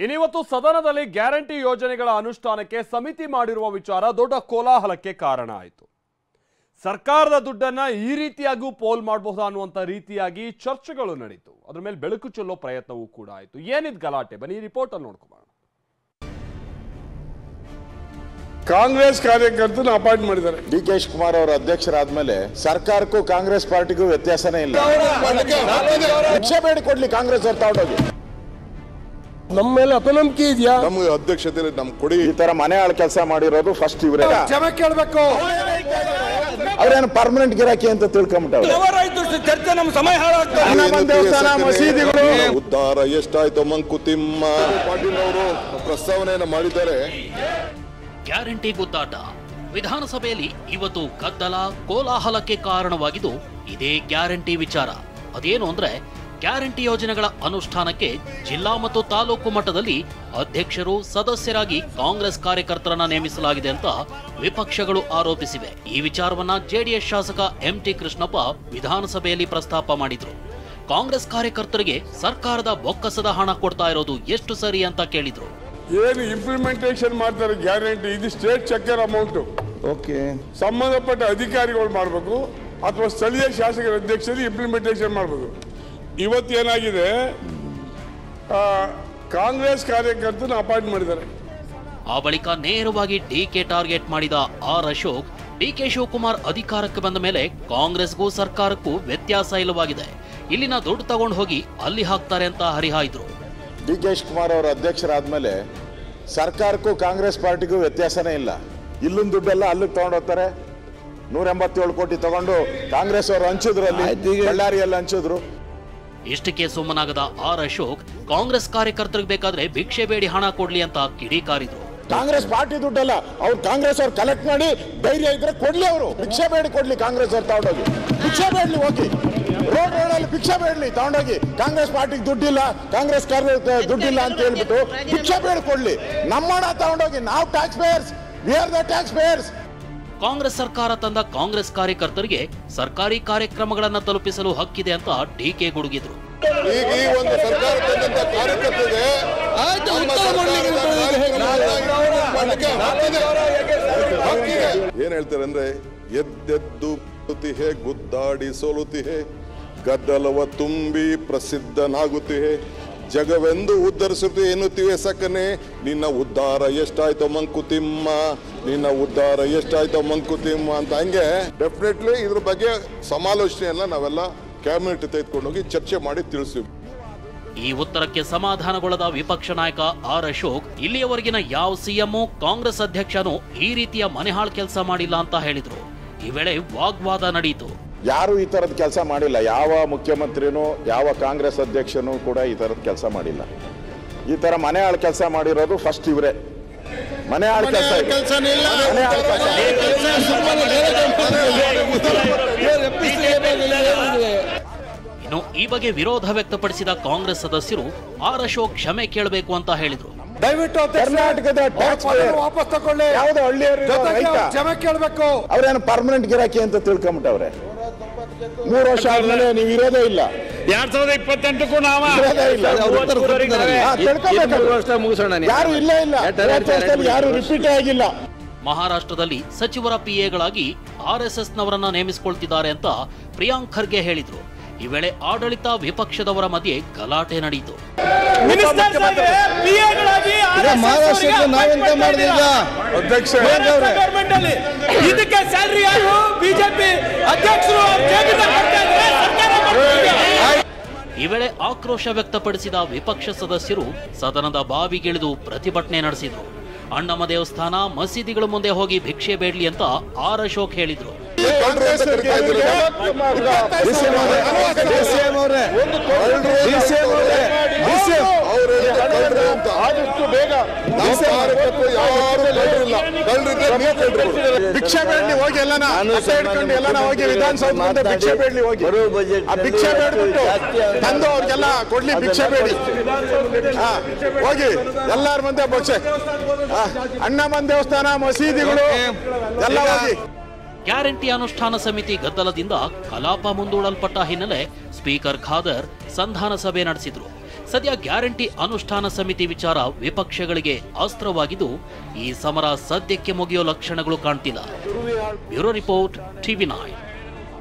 ಇನ್ನಿವತ್ತು ಸದನದಲ್ಲಿ ಗ್ಯಾರಂಟಿ ಯೋಜನೆಗಳ ಅನುಷ್ಠಾನಕ್ಕೆ ಸಮಿತಿ ಮಾಡಿರುವ ವಿಚಾರ ದೊಡ್ಡ ಕೋಲಾಹಲಕ್ಕೆ ಕಾರಣ ಆಯಿತು. ಸರ್ಕಾರದ ದುಡ್ಡನ್ನ ಈ ರೀತಿಯಾಗೂ ಪೋಲ್ ಮಾಡಬಹುದಾ ಅನ್ನುವಂತ ರೀತಿಯಾಗಿ ಚರ್ಚೆಗಳು ನಡೆಯಿತು. ಅದರ ಮೇಲೆ ಬೆಳಕು ಚೆಲ್ಲೋ ಪ್ರಯತ್ನವೂ ಕೂಡ ಆಯಿತು. ಏನಿದ್ ಗಲಾಟೆ, ಬನ್ನಿ ರಿಪೋರ್ಟ್ ಅಲ್ಲಿ ನೋಡ್ಕೊಳ್ಳೋಣ. ಕಾಂಗ್ರೆಸ್ ಕಾರ್ಯಕರ್ತನ ಅಪಾಯಿಂಟ್ ಮಾಡಿದ್ದಾರೆ. ಡಿ.ಕೆ. ಶಿವಕುಮಾರ್ ಅವರ ಅಧ್ಯಕ್ಷರಾದ್ಮೇಲೆ ಸರ್ಕಾರಕ್ಕೂ ಕಾಂಗ್ರೆಸ್ ಪಾರ್ಟಿಗೂ ವ್ಯತ್ಯಾಸನೇ ಇಲ್ಲ. ಭಿಕ್ಷೆ ಬೇಡಿ ಕೊಡ್ಲಿ ಕಾಂಗ್ರೆಸ್ ಅವ್ರು ತಗೊಂಡೋಗಿ. ನಮ್ಮ ಮೇಲೆ ಅಪನಂಬಿಕೆ ಇದೆಯಾ? ನಮ್ಮ ಅಧ್ಯಕ್ಷತೆಯಲ್ಲಿ ನಮ್ ಕೊಡಿ. ಈ ತರ ಮನೆ ಆಳ ಕೆಲಸ ಮಾಡಿರೋದು ಫಸ್ಟ್ ಇವರೇ. ಕ್ಷಮೆ ಕೇಳಬೇಕು. ಅವ್ರೇನು ಪರ್ಮನೆಂಟ್ ಗಿರಾಕಿ ಅಂತ ತಿಳ್ಕೊಂಬಿಟ್ಟವ್ರು. ಮಸೀದಿಗಳು ಉದ್ಧಾರ ಎಷ್ಟಾಯ್ತು ಮಂಕುತಿಮ್ಮ ಪಾಟೀಲ್ ಅವರು ಪ್ರಸ್ತಾವನೆಯನ್ನು ಮಾಡಿದ್ದಾರೆ. ಗ್ಯಾರಂಟಿ ಗುದ್ದಾಟ ವಿಧಾನಸಭೆಯಲ್ಲಿ ಇವತ್ತು ಗದ್ದಲ ಕೋಲಾಹಲಕ್ಕೆ ಕಾರಣವಾಗಿದ್ದು ಇದೇ ಗ್ಯಾರಂಟಿ ವಿಚಾರ. ಅದೇನು ಅಂದ್ರೆ ಗ್ಯಾರಂಟಿ ಯೋಜನೆಗಳ ಅನುಷ್ಠಾನಕ್ಕೆ ಜಿಲ್ಲಾ ಮತ್ತು ತಾಲೂಕು ಮಟ್ಟದಲ್ಲಿ ಅಧ್ಯಕ್ಷರು ಸದಸ್ಯರಾಗಿ ಕಾಂಗ್ರೆಸ್ ಕಾರ್ಯಕರ್ತರನ್ನ ನೇಮಿಸಲಾಗಿದೆ ಅಂತ ವಿಪಕ್ಷಗಳು ಆರೋಪಿಸಿವೆ. ಈ ವಿಚಾರವನ್ನ ಜೆಡಿಎಸ್ ಶಾಸಕ ಎಂಟಿ ಕೃಷ್ಣಪ್ಪ ವಿಧಾನಸಭೆಯಲ್ಲಿ ಪ್ರಸ್ತಾಪ ಮಾಡಿದ್ರು. ಕಾಂಗ್ರೆಸ್ ಕಾರ್ಯಕರ್ತರಿಗೆ ಸರ್ಕಾರದ ಬೊಕ್ಕಸದ ಹಣ ಕೊಡ್ತಾ ಇರೋದು ಎಷ್ಟು ಸರಿ ಅಂತ ಕೇಳಿದ್ರು. ಏನು ಇಂಪ್ಲಿಮೆಂಟೇಷನ್ ಮಾಡ್ತಾರೆ ಗ್ಯಾರಂಟಿ, ಇದು ಸ್ಟೇಟ್ ಚೆಕ್ಕರ್ ಅಮೌಂಟ್. ಓಕೆ, ಸಂಬಂಧಪಟ್ಟ ಅಧಿಕಾರಿಗಳು ಮಾಡಬೇಕು ಅಥವಾ ಸ್ಥಳೀಯ ಶಾಸಕರ ಅಧ್ಯಕ್ಷರು ಇಂಪ್ಲಿಮೆಂಟೇಷನ್ ಮಾಡಬೇಕು. ಇವತ್ತೇನಾಗಿದೆ, ಕಾಂಗ್ರೆಸ್ ಕಾರ್ಯಕರ್ತನ ಅಪಾಯಿಂಟ್ ಮಾಡಿದ್ದಾರೆ. ಆ ಬಳಿಕ ನೇರವಾಗಿ ಡಿಕೆ ಟಾರ್ಗೆಟ್ ಮಾಡಿದ ಆರ್ ಅಶೋಕ್, ಡಿಕೆ ಶಿವಕುಮಾರ್ ಅಧಿಕಾರಕ್ಕೆ ಬಂದ ಮೇಲೆ ಕಾಂಗ್ರೆಸ್ಗೂ ಸರ್ಕಾರಕ್ಕೂ ವ್ಯತ್ಯಾಸ ಇಲ್ಲವಾಗಿದೆ, ಇಲ್ಲಿನ ದುಡ್ಡು ತಗೊಂಡು ಹೋಗಿ ಅಲ್ಲಿ ಹಾಕ್ತಾರೆ ಅಂತ ಹರಿಹಾಯ್ದ್ರು. ಡಿ.ಕೆ. ಶಿವಕುಮಾರ್ ಅವರ ಅಧ್ಯಕ್ಷರಾದ್ಮೇಲೆ ಸರ್ಕಾರಕ್ಕೂ ಕಾಂಗ್ರೆಸ್ ಪಾರ್ಟಿಗೂ ವ್ಯತ್ಯಾಸನೇ ಇಲ್ಲ. ಇಲ್ಲಿನ ದುಡ್ಡೆಲ್ಲ ಅಲ್ಲಿಗೆ ತಗೊಂಡೋಗ್ತಾರೆ. 187 ಕೋಟಿ ತಗೊಂಡು ಕಾಂಗ್ರೆಸ್ ಅವರು ಹಂಚಿದ್ರು, ಅಲ್ಲಿ ಬಳ್ಳಾರಿಯಲ್ಲಿ ಹಂಚಿದ್ರು. ಇಷ್ಟಕ್ಕೆ ಸುಮ್ಮನಾಗದ ಆರ್ ಅಶೋಕ್, ಕಾಂಗ್ರೆಸ್ ಕಾರ್ಯಕರ್ತರಿಗೆ ಬೇಕಾದ್ರೆ ಭಿಕ್ಷೆ ಬೇಡಿ ಹಣ ಕೊಡ್ಲಿ ಅಂತ ಕಿಡಿಕಾರಿದ್ರು. ಕಾಂಗ್ರೆಸ್ ಪಾರ್ಟಿ ದುಡ್ಡಲ್ಲ, ಅವ್ರು ಕಾಂಗ್ರೆಸ್ ಅವ್ರು ಕಲೆಕ್ಟ್ ಮಾಡಿ ಧೈರ್ಯ ಇದ್ರೆ ಕೊಡ್ಲಿ, ಅವರು ಭಿಕ್ಷೆ ಬೇಡಿ ಕೊಡ್ಲಿ ಕಾಂಗ್ರೆಸ್ ಅವ್ರು ತಗೊಂಡೋಗಿ. ಭಿಕ್ಷೆ ಬೇಡ್ಲಿ, ಹೋಗಿ ರೋಡಲ್ಲಿ ಭಿಕ್ಷೆ ಬೇಡ್ಲಿ ತಗೊಂಡೋಗಿ. ಕಾಂಗ್ರೆಸ್ ಪಾರ್ಟಿಗೆ ದುಡ್ಡಿಲ್ಲ, ಕಾಂಗ್ರೆಸ್ ದುಡ್ಡಿಲ್ಲ ಅಂತ ಹೇಳ್ಬಿಟ್ಟು ಭಿಕ್ಷೆ ಬೇಡಿ ಕೊಡ್ಲಿ. ನಮ್ಮ ಹಣ ತಗೊಂಡೋಗಿ, ನಾವು tax payers, we are the tax payers. Congress ಸರ್ಕಾರ ತಂದ ಕಾಂಗ್ರೆಸ್ ಕಾರ್ಯಕರ್ತರಿಗೆ ಸರ್ಕಾರಿ ಕಾರ್ಯಕ್ರಮಗಳನ್ನ ತಲುಪಿಸಲು ಹಕ್ಕಿದೆ ಅಂತ ಡಿಕೆ ಗುಡುಗಿದ್ರು. ಈಗ ಈ ಒಂದು ಸರ್ಕಾರ ತಂದಂತ ಕಾರ್ಯಕರ್ತರಿಗೆ ಏನ್ ಹೇಳ್ತಾರೆ ಅಂದ್ರೆ, ಎದ್ದೆದ್ದು ತುತಿಹೆ ಗುದ್ದಾಡಿ ಸೋಲುತಿಹೆ, ಗದ್ದಲವ ತುಂಬಿ ಪ್ರಸಿದ್ಧನಾಗುತ್ತಿಹೆ, ಜಗವೆಂದು ಉದ್ಧರಿಸುತ್ತೆ ಎನ್ನುತ್ತಿವೆ ಸಕನೆ, ನಿನ್ನ ಉದ್ಧಾರ ಎಷ್ಟಾಯ್ತೋ ಮಂಕುತಿಮ್ಮ, ನಿನ್ನ ಉದ್ಧಾರ ಎಷ್ಟಾಯ್ತೋ ಮಂಕುತಿಮ್ಮ ಅಂತ. ಹಂಗೆ ಡೆಫಿನೆಟ್ಲಿ ಇದ್ರ ಬಗ್ಗೆ ಸಮಾಲೋಚನೆಯನ್ನ ನಾವೆಲ್ಲ ಕ್ಯಾಬಿನೆಟ್ ತೆಗೆದುಕೊಂಡೋಗಿ ಚರ್ಚೆ ಮಾಡಿ ತಿಳಿಸ್ತೀವಿ. ಈ ಉತ್ತರಕ್ಕೆ ಸಮಾಧಾನಗೊಳ್ಳದ ವಿಪಕ್ಷ ನಾಯಕ ಆರ್ ಅಶೋಕ್, ಇಲ್ಲಿಯವರೆಗಿನ ಯಾವ ಸಿಎಂ ಕಾಂಗ್ರೆಸ್ ಅಧ್ಯಕ್ಷನೂ ಈ ರೀತಿಯ ಮನೆಹಾಳ್ ಕೆಲಸ ಮಾಡಿಲ್ಲ ಅಂತ ಹೇಳಿದ್ರು. ಈ ವೇಳೆ ವಾಗ್ವಾದ ನಡೆಯಿತು. ಯಾರು ಈ ತರದ ಕೆಲಸ ಮಾಡಿಲ್ಲ, ಯಾವ ಮುಖ್ಯಮಂತ್ರಿನೂ ಯಾವ ಕಾಂಗ್ರೆಸ್ ಅಧ್ಯಕ್ಷನೂ ಕೂಡ ಈ ತರದ ಕೆಲಸ ಮಾಡಿಲ್ಲ. ಈ ತರ ಮನೆ ಆಳ ಕೆಲಸ ಮಾಡಿರೋದು ಫಸ್ಟ್ ಇವರೇ. ಮನೆ ಆಳ ಕೆಲಸ ಇನ್ನು ಈ ಬಗ್ಗೆ ವಿರೋಧ ವ್ಯಕ್ತಪಡಿಸಿದ ಕಾಂಗ್ರೆಸ್ ಸದಸ್ಯರು ಆರ್ ಅಶೋಕ್ ಕ್ಷಮೆ ಕೇಳಬೇಕು ಅಂತ ಹೇಳಿದ್ರು. ದಯವಿಟ್ಟು ಕರ್ನಾಟಕದ ಟ್ಯಾಕ್ಸ್ ವಾಪಸ್ ತಗೊಳ್ಳಿ, ಯಾವ್ದು ಹಳ್ಳಿಯವರು ಕ್ಷಮೆ ಕೇಳಬೇಕು. ಅವ್ರೇನು ಪರ್ಮನೆಂಟ್ ಗಿರಾಕಿ ಅಂತ ತಿಳ್ಕೊಂಬಿಟ್ಟವ್ರೆ. 3 ವರ್ಷ ಆದ್ಮೇಲೆ ನೀವು ಇರೋದೇ ಇಲ್ಲ. 2028ಕ್ಕೂ ನಾವು ಯಾರು ಇಲ್ಲೇ ಇಲ್ಲ, ಯಾರು ರಿಪೀಟ್ ಆಗಿಲ್ಲ. ಮಹಾರಾಷ್ಟ್ರದಲ್ಲಿ ಸಚಿವರ ಪಿಎಗಳಾಗಿ ಆರ್ಎಸ್ಎಸ್ ನವರನ್ನ ನೇಮಿಸಿಕೊಳ್ತಿದ್ದಾರೆ ಅಂತ ಪ್ರಿಯಾಂಕ್ ಖರ್ಗೆ ಹೇಳಿದ್ರು. ಈ ವೇಳೆ ಆಡಳಿತ ವಿಪಕ್ಷದವರ ಮಧ್ಯೆ ಗಲಾಟೆ ನಡೆಯಿತು. ಈ ವೇಳೆ ಆಕ್ರೋಶ ವ್ಯಕ್ತಪಡಿಸಿದ ವಿಪಕ್ಷ ಸದಸ್ಯರು ಸದನದ ಬಾವಿಗಿಳಿದು ಪ್ರತಿಭಟನೆ ನಡೆಸಿದ್ರು. ಅಣ್ಣಮ್ಮ ದೇವಸ್ಥಾನ, ಮಸೀದಿಗಳ ಮುಂದೆ ಹೋಗಿ ಭಿಕ್ಷೆ ಬೇಡ್ಲಿ ಅಂತ ಆರ್ ಅಶೋಕ್ ಹೇಳಿದ್ರು. ಆದಷ್ಟು ಬೇಗ ಭಿಕ್ಷೆ ಬೇಡ್ಲಿ ಹೋಗಿ, ಎಲ್ಲನ ಹೋಗಿ ವಿಧಾನಸೌಧ ಮುಂದೆ ಭಿಕ್ಷೆ ಬೇಡ್ಲಿ ಹೋಗಿ. ಭಿಕ್ಷೆ ಬೇಡ್ಬಿಟ್ಟು ತಂದು ಅವ್ರಿಗೆಲ್ಲ ಕೊಡ್ಲಿ ಭಿಕ್ಷೆ ಬೇಡಿ. ಹೋಗಿ ಎಲ್ಲಾರ ಮುಂದೆ ಭಿಕ್ಷೆ, ಅಣ್ಣಮ್ಮನ ದೇವಸ್ಥಾನ, ಮಸೀದಿಗಳು ಎಲ್ಲ ಹೋಗಿ. ಗ್ಯಾರಂಟಿ ಅನುಷ್ಠಾನ ಸಮಿತಿ ಗದ್ದಲದಿಂದ ಕಲಾಪ ಮುಂದೂಡಲ್ಪಟ್ಟ ಹಿನ್ನೆಲೆ ಸ್ಪೀಕರ್ ಖಾದರ್ ಸಂಧಾನ ಸಭೆ ನಡೆಸಿದ್ರು. ಸದ್ಯ ಗ್ಯಾರಂಟಿ ಅನುಷ್ಠಾನ ಸಮಿತಿ ವಿಚಾರ ವಿಪಕ್ಷಗಳಿಗೆ ಅಸ್ತ್ರವಾಗಿದ್ದು ಈ ಸಮರ ಸದ್ಯಕ್ಕೆ ಮುಗಿಯೋ ಲಕ್ಷಣಗಳು ಕಾಣ್ತಿಲ್ಲ. Bureau report, TV9.